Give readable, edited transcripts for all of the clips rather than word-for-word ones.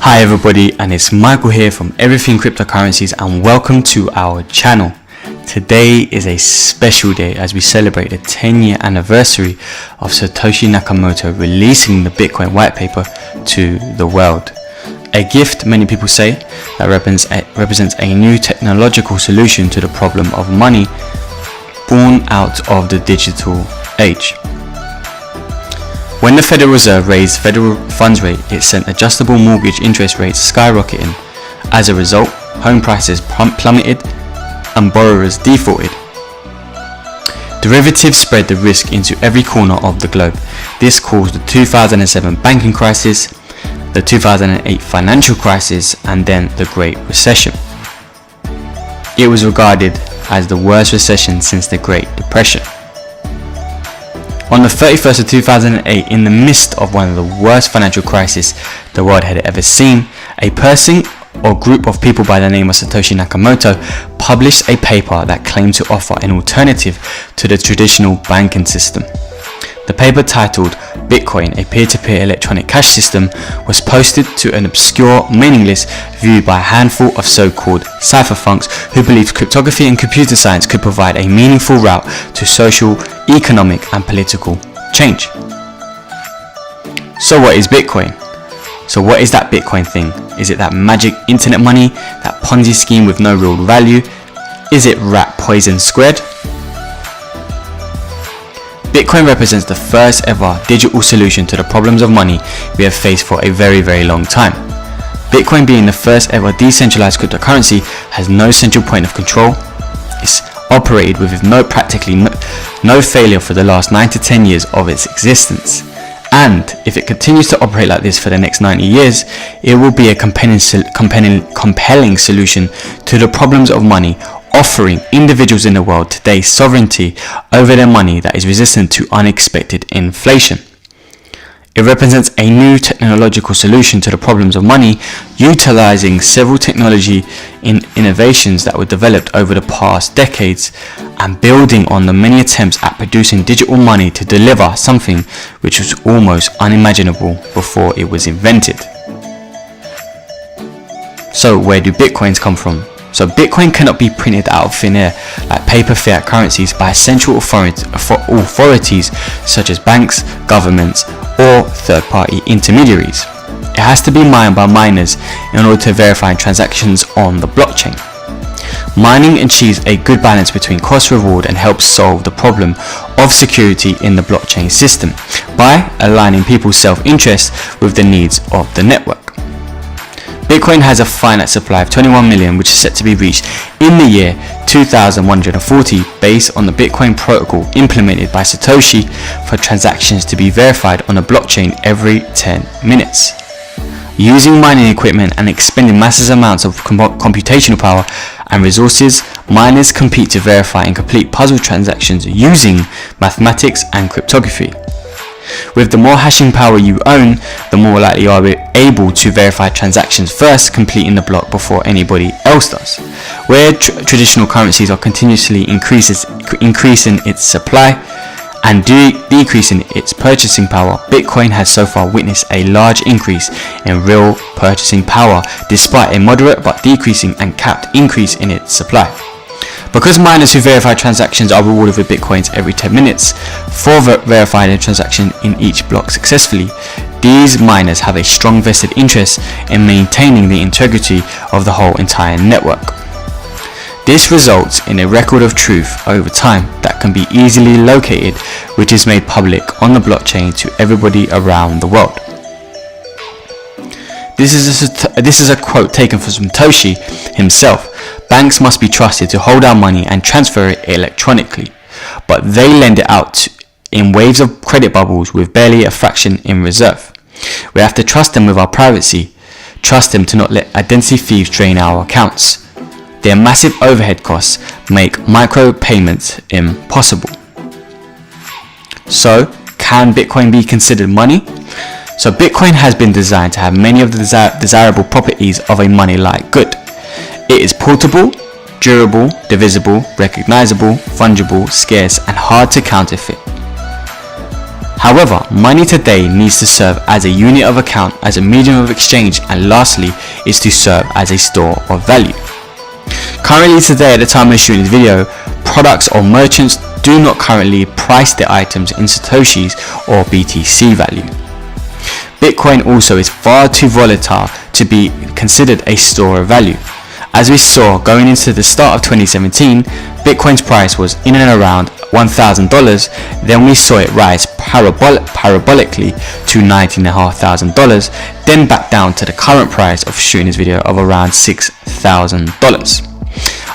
Hi everybody, and it's Michael here from Everything Cryptocurrencies, and welcome to our channel. Today is a special day as we celebrate the 10-year anniversary of Satoshi Nakamoto releasing the Bitcoin whitepaper to the world. A gift, many people say, that represents a new technological solution to the problem of money born out of the digital age. When the Federal Reserve raised federal funds rate, it sent adjustable mortgage interest rates skyrocketing. As a result, home prices plummeted and borrowers defaulted. Derivatives spread the risk into every corner of the globe. This caused the 2007 banking crisis, the 2008 financial crisis, and then the Great Recession. It was regarded as the worst recession since the Great Depression. On the 31st of 2008, in the midst of one of the worst financial crises the world had ever seen, a person or group of people by the name of Satoshi Nakamoto published a paper that claimed to offer an alternative to the traditional banking system. The paper, titled Bitcoin, a peer-to-peer electronic cash system, was posted to an obscure mailing list viewed by a handful of so-called cypherpunks who believed cryptography and computer science could provide a meaningful route to social, economic and political change. So what is Bitcoin? So what is that Bitcoin thing? Is it that magic internet money, that Ponzi scheme with no real value? Is it rat poison squared? Bitcoin represents the first ever digital solution to the problems of money we have faced for a very long time. Bitcoin, being the first ever decentralized cryptocurrency, has no central point of control. It's operated with practically no failure for the last 9 to 10 years of its existence. And if it continues to operate like this for the next 90 years, it will be a compelling solution to the problems of money, offering individuals in the world today sovereignty over their money that is resistant to unexpected inflation. It represents a new technological solution to the problems of money, utilizing several technology innovations that were developed over the past decades and building on the many attempts at producing digital money to deliver something which was almost unimaginable before it was invented. So where do bitcoins come from? So Bitcoin cannot be printed out of thin air like paper fiat currencies by central authorities such as banks, governments, or third-party intermediaries. It has to be mined by miners in order to verify transactions on the blockchain. Mining achieves a good balance between cost-reward and helps solve the problem of security in the blockchain system by aligning people's self-interest with the needs of the network. Bitcoin has a finite supply of 21 million, which is set to be reached in the year 2140 based on the Bitcoin protocol implemented by Satoshi for transactions to be verified on a blockchain every 10 minutes. Using mining equipment and expending massive amounts of computational power and resources, miners compete to verify and complete puzzle transactions using mathematics and cryptography. With the more hashing power you own, the more likely you are able to verify transactions first, completing the block before anybody else does. Where traditional currencies are continuously increasing its supply and decreasing its purchasing power, Bitcoin has so far witnessed a large increase in real purchasing power despite a moderate but decreasing and capped increase in its supply. Because miners who verify transactions are rewarded with bitcoins every 10 minutes for verifying a transaction in each block successfully, these miners have a strong vested interest in maintaining the integrity of the whole entire network. This results in a record of truth over time that can be easily located, which is made public on the blockchain to everybody around the world. This is a quote taken from Satoshi himself. Banks must be trusted to hold our money and transfer it electronically, but they lend it out in waves of credit bubbles with barely a fraction in reserve. We have to trust them with our privacy, trust them to not let identity thieves drain our accounts. Their massive overhead costs make micro payments impossible. So, can Bitcoin be considered money? So Bitcoin has been designed to have many of the desirable properties of a money-like good. It is portable, durable, divisible, recognizable, fungible, scarce, and hard to counterfeit. However, money today needs to serve as a unit of account, as a medium of exchange, and lastly is to serve as a store of value. Currently today, at the time of shooting this video, products or merchants do not currently price their items in Satoshis or BTC value. Bitcoin also is far too volatile to be considered a store of value. As we saw going into the start of 2017, Bitcoin's price was in and around $1,000, then we saw it rise parabolically to $19,500, then back down to the current price of shooting this video of around $6,000.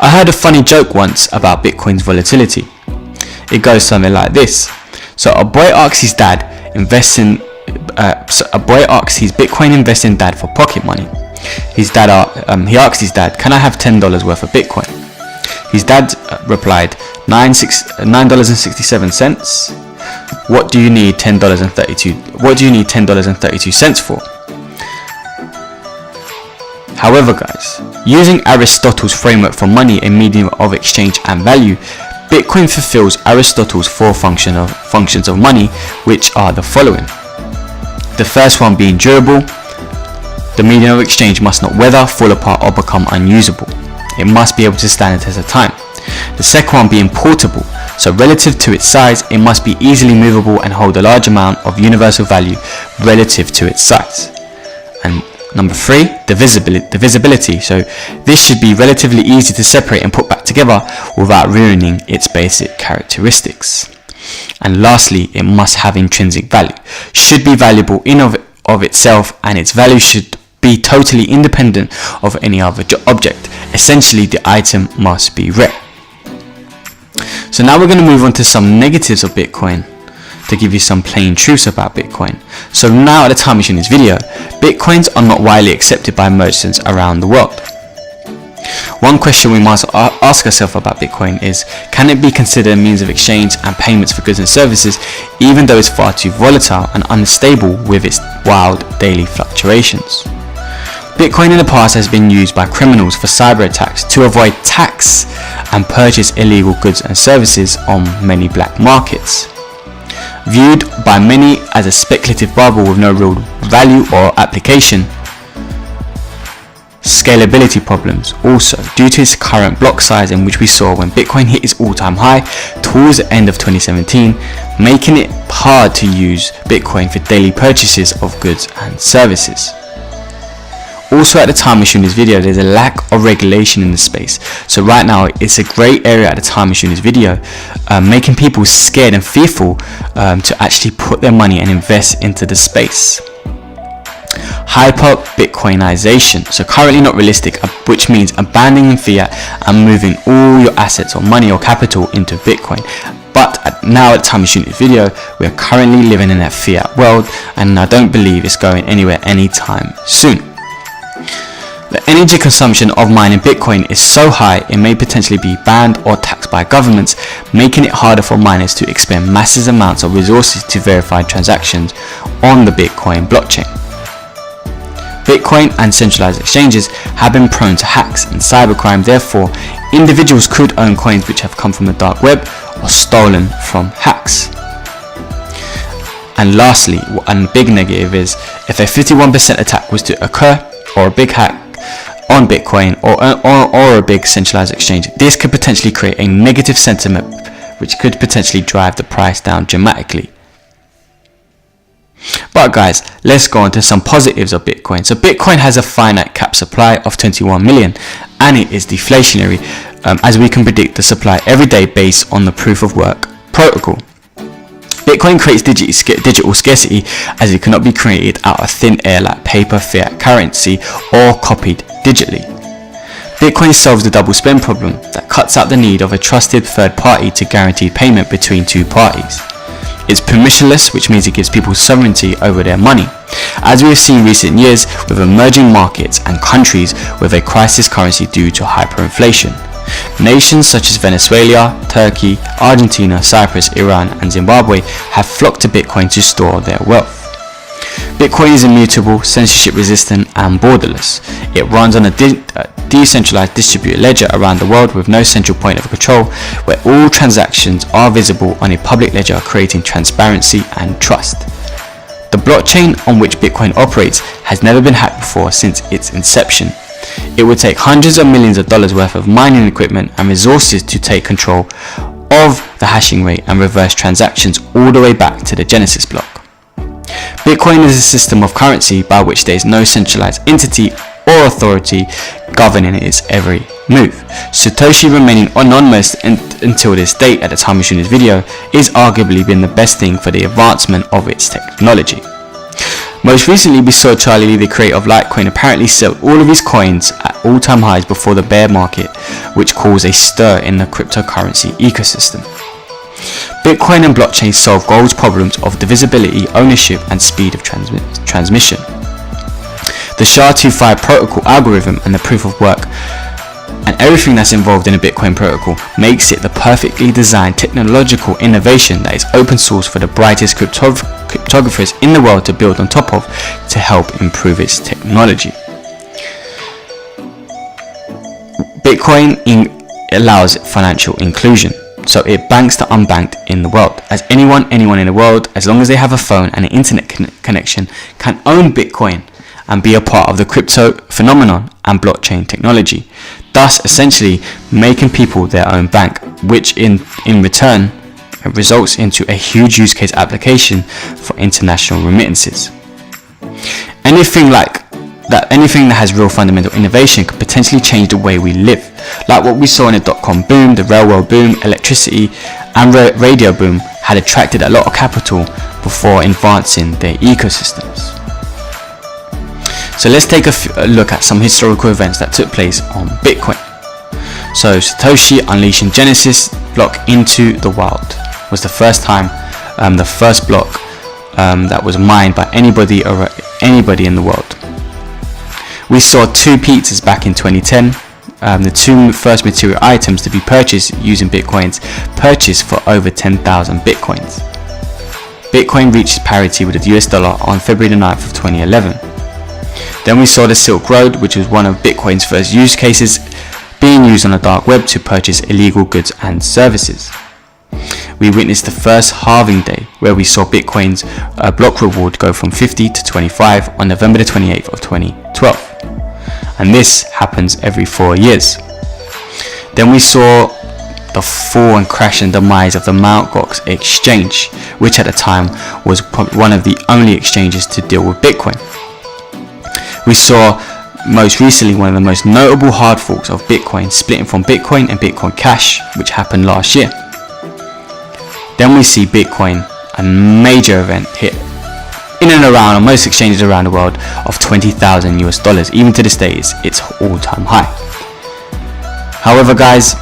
I heard a funny joke once about Bitcoin's volatility. It goes something like this. So a boy asks his Bitcoin investing dad for pocket money. He asked his dad, "Can I have $10 worth of Bitcoin?" His dad replied, $9.67. What do you need $10.32 for? However, guys, using Aristotle's framework for money, a medium of exchange and value, Bitcoin fulfills Aristotle's four functions of money, which are the following. The first one being durable. The medium of exchange must not weather, fall apart, or become unusable. It must be able to stand the test of time. The second one being portable. So relative to its size, it must be easily movable and hold a large amount of universal value relative to its size. And number three, the visibility. So this should be relatively easy to separate and put back together without ruining its basic characteristics. And lastly, it must have intrinsic value. Should be valuable in of itself, and its value should be totally independent of any other object. Essentially, the item must be rare. So now we're going to move on to some negatives of Bitcoin to give you some plain truths about Bitcoin. So now at the time of shooting this video, Bitcoins are not widely accepted by merchants around the world. One question we must ask ourselves about Bitcoin is, can it be considered a means of exchange and payments for goods and services, even though it's far too volatile and unstable with its wild daily fluctuations? Bitcoin in the past has been used by criminals for cyber attacks to avoid tax and purchase illegal goods and services on many black markets. Viewed by many as a speculative bubble with no real value or application. Scalability problems also due to its current block size, in which we saw when Bitcoin hit its all-time high towards the end of 2017, making it hard to use Bitcoin for daily purchases of goods and services. Also, at the time of shooting this video, there's a lack of regulation in the space. So right now, it's a grey area at the time of shooting this video, making people scared and fearful to actually put their money and invest into the space. Hyper Bitcoinization, so currently not realistic, which means abandoning fiat and moving all your assets or money or capital into Bitcoin. But now at the time of shooting this video, we are currently living in that fiat world, and I don't believe it's going anywhere anytime soon. The energy consumption of mining Bitcoin is so high it may potentially be banned or taxed by governments, making it harder for miners to expend massive amounts of resources to verify transactions on the Bitcoin blockchain. Bitcoin and centralized exchanges have been prone to hacks and cybercrime. Therefore, individuals could own coins which have come from the dark web or stolen from hacks. And lastly, a big negative is, if a 51% attack was to occur, or a big hack on Bitcoin or a big centralized exchange, this could potentially create a negative sentiment which could potentially drive the price down dramatically. But guys, let's go on to some positives of Bitcoin. So Bitcoin has a finite cap supply of 21 million, and it is deflationary, as we can predict the supply every day based on the proof of work protocol. Bitcoin creates digital scarcity, as it cannot be created out of thin air like paper fiat currency or copied digitally. Bitcoin solves the double spend problem that cuts out the need of a trusted third party to guarantee payment between two parties. It's permissionless, which means it gives people sovereignty over their money, as we have seen in recent years with emerging markets and countries with a crisis currency due to hyperinflation. Nations such as Venezuela, Turkey, Argentina, Cyprus, Iran, and Zimbabwe have flocked to Bitcoin to store their wealth. Bitcoin is immutable, censorship resistant, and borderless. It runs on a decentralized distributed ledger around the world with no central point of control, where all transactions are visible on a public ledger, creating transparency and trust. The blockchain on which Bitcoin operates has never been hacked before since its inception. It would take hundreds of millions of dollars worth of mining equipment and resources to take control of the hashing rate and reverse transactions all the way back to the Genesis block. Bitcoin is a system of currency by which there is no centralized entity or authority governing its every move. Satoshi remaining anonymous until this date at the time of shooting this video is arguably been the best thing for the advancement of its technology. Most recently, we saw Charlie Lee, the creator of Litecoin, apparently sell all of his coins at all-time highs before the bear market, which caused a stir in the cryptocurrency ecosystem. Bitcoin and blockchain solve global problems of divisibility, ownership, and speed of transmission. The SHA-256 protocol algorithm and the proof of work and everything that's involved in a Bitcoin protocol makes it the perfectly designed technological innovation that is open source for the brightest cryptographers in the world to build on top of to help improve its technology. Bitcoin allows financial inclusion, so it banks the unbanked in the world, as anyone in the world, as long as they have a phone and an internet connection, can own Bitcoin and be a part of the crypto phenomenon and blockchain technology, thus essentially making people their own bank, which in return results into a huge use case application for international remittances. Anything that has real fundamental innovation could potentially change the way we live, like what we saw in the dot-com boom, the railroad boom, electricity and radio boom had attracted a lot of capital before advancing their ecosystems. So let's take a look at some historical events that took place on Bitcoin. So Satoshi unleashing Genesis block into the wild was the first time, the first block that was mined by anybody in the world. We saw two pizzas back in 2010. The two first material items to be purchased using Bitcoins purchased for over 10,000 Bitcoins. Bitcoin reached parity with the US dollar on February the 9th of 2011. Then we saw the Silk Road, which was one of Bitcoin's first use cases, being used on the dark web to purchase illegal goods and services. We witnessed the first halving day, where we saw Bitcoin's block reward go from 50 to 25 on November the 28th of 2012. And this happens every 4 years. Then we saw the fall and crash and demise of the Mt. Gox exchange, which at the time was one of the only exchanges to deal with Bitcoin. We saw most recently one of the most notable hard forks of Bitcoin, splitting from Bitcoin and Bitcoin Cash, which happened last year. Then we see Bitcoin, a major event, hit in and around on most exchanges around the world of $20,000 US. Even to this day, it's its all-time high. However, guys,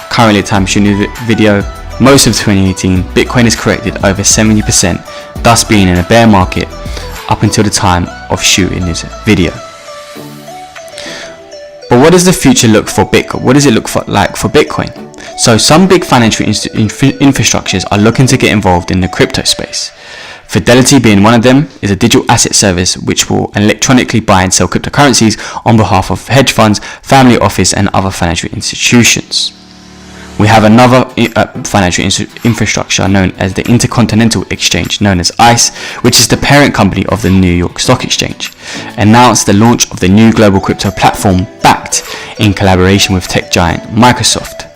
currently at time shooting the video, most of 2018, Bitcoin has corrected over 70%, thus being in a bear market up until the time of shooting this video. But what does the future look for Bitcoin? What does it look like for Bitcoin? So some big financial infrastructures are looking to get involved in the crypto space. Fidelity being one of them is a digital asset service which will electronically buy and sell cryptocurrencies on behalf of hedge funds, family office and other financial institutions. We have another financial infrastructure known as the Intercontinental Exchange, known as ICE, which is the parent company of the New York Stock Exchange, announced the launch of the new global crypto platform backed in collaboration with tech giant Microsoft.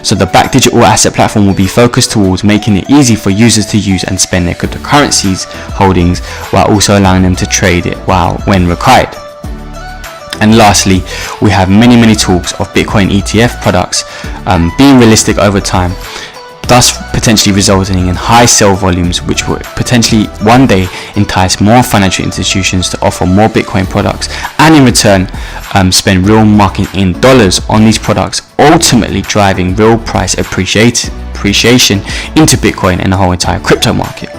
So the backed digital asset platform will be focused towards making it easy for users to use and spend their cryptocurrencies holdings while also allowing them to trade it when required. And lastly, we have many talks of Bitcoin ETF products being realistic over time, thus potentially resulting in high sell volumes, which will potentially one day entice more financial institutions to offer more Bitcoin products and in return spend real market in dollars on these products, ultimately driving real price appreciation into Bitcoin and the whole entire crypto market.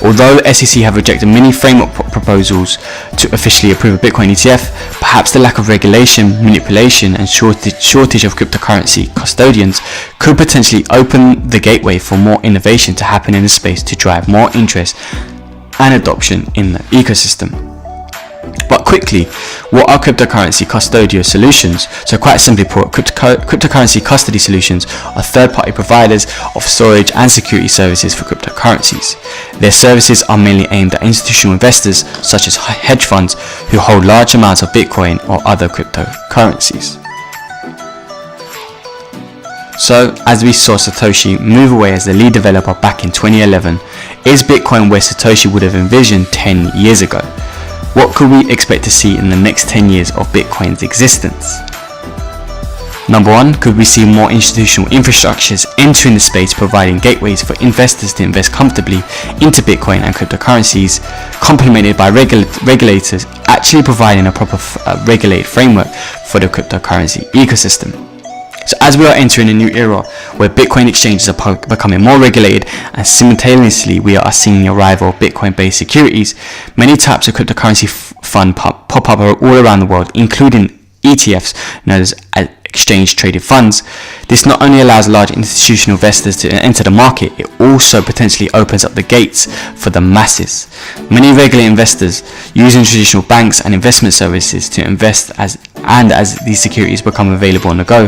Although the SEC have rejected many framework proposals to officially approve a Bitcoin ETF, perhaps the lack of regulation, manipulation and shortage of cryptocurrency custodians could potentially open the gateway for more innovation to happen in the space to drive more interest and adoption in the ecosystem. But quickly, what are cryptocurrency custodial solutions? So quite simply put, cryptocurrency custody solutions are third-party providers of storage and security services for cryptocurrencies. Their services are mainly aimed at institutional investors such as hedge funds who hold large amounts of Bitcoin or other cryptocurrencies. So, as we saw Satoshi move away as the lead developer back in 2011, is Bitcoin where Satoshi would have envisioned 10 years ago? What could we expect to see in the next 10 years of Bitcoin's existence? Number 1, could we see more institutional infrastructures entering the space, providing gateways for investors to invest comfortably into Bitcoin and cryptocurrencies, complemented by regulators actually providing a proper regulated framework for the cryptocurrency ecosystem? So as we are entering a new era where Bitcoin exchanges are becoming more regulated and simultaneously we are seeing the arrival of Bitcoin-based securities, many types of cryptocurrency fund pop up all around the world, including ETFs known as exchange-traded funds. This not only allows large institutional investors to enter the market, it also potentially opens up the gates for the masses. Many regular investors using traditional banks and investment services to invest as these securities become available on the go,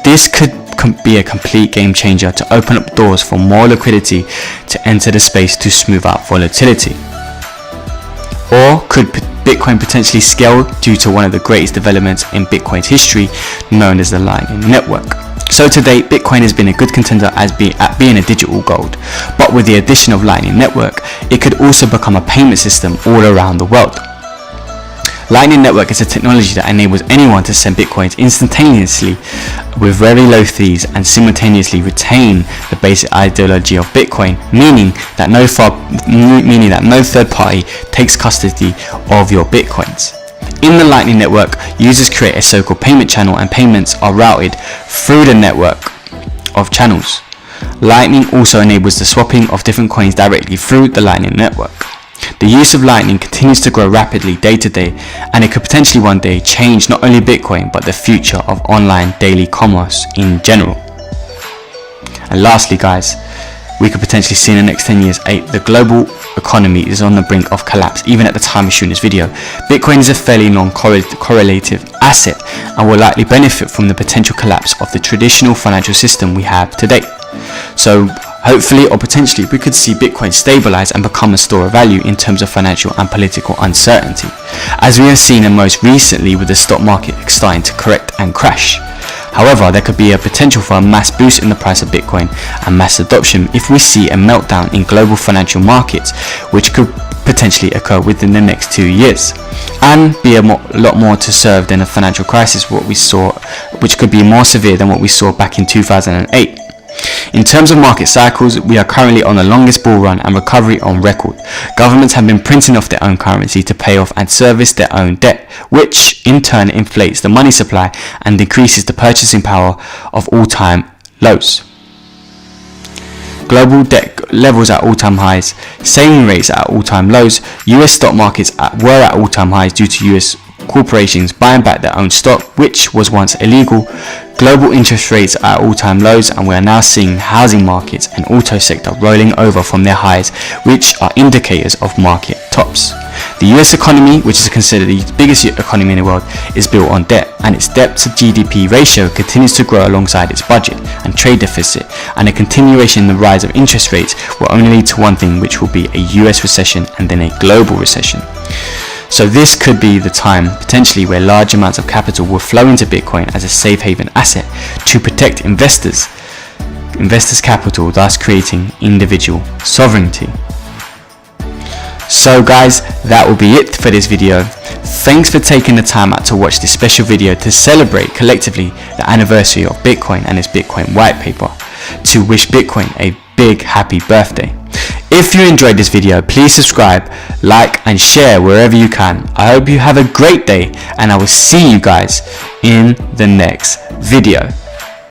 this could be a complete game changer to open up doors for more liquidity to enter the space to smooth out volatility. Or could Bitcoin potentially scale due to one of the greatest developments in Bitcoin's history, known as the Lightning Network? So to date, Bitcoin has been a good contender at being a digital gold, but with the addition of Lightning Network, it could also become a payment system all around the world. Lightning Network is a technology that enables anyone to send Bitcoins instantaneously with very low fees and simultaneously retain the basic ideology of Bitcoin, meaning that no third party takes custody of your Bitcoins. In the Lightning Network, users create a so-called payment channel and payments are routed through the network of channels. Lightning also enables the swapping of different coins directly through the Lightning Network. The use of Lightning continues to grow rapidly day to day, and it could potentially one day change not only Bitcoin but the future of online daily commerce in general. And lastly guys, we could potentially see in the next 10 years the global economy is on the brink of collapse. Even at the time of shooting this video, Bitcoin is a fairly non-correlative asset and will likely benefit from the potential collapse of the traditional financial system we have today. So hopefully or potentially we could see Bitcoin stabilize and become a store of value in terms of financial and political uncertainty, as we have seen and most recently with the stock market starting to correct and crash. However, there could be a potential for a mass boost in the price of Bitcoin and mass adoption if we see a meltdown in global financial markets, which could potentially occur within the next 2 years, and be a lot more to serve than a financial crisis which could be more severe than what we saw back in 2008. In terms of market cycles, we are currently on the longest bull run and recovery on record. Governments have been printing off their own currency to pay off and service their own debt, which in turn inflates the money supply and decreases the purchasing power of all-time lows. Global debt levels at all-time highs, saving rates at all-time lows. US stock markets were at all-time highs due to US corporations buying back their own stock, which was once illegal. Global interest rates are at all-time lows, and we are now seeing housing markets and auto sector rolling over from their highs, which are indicators of market tops. The US economy, which is considered the biggest economy in the world, is built on debt, and its debt to GDP ratio continues to grow alongside its budget and trade deficit, and a continuation in the rise of interest rates will only lead to one thing, which will be a US recession and then a global recession. So this could be the time potentially where large amounts of capital will flow into Bitcoin as a safe haven asset to protect investors' capital, thus creating individual sovereignty. So guys, that will be it for this video. Thanks for taking the time out to watch this special video to celebrate collectively the anniversary of Bitcoin and its Bitcoin white paper, to wish Bitcoin a big happy birthday. If you enjoyed this video, please subscribe, like and share wherever you can. I hope you have a great day, and I will see you guys in the next video.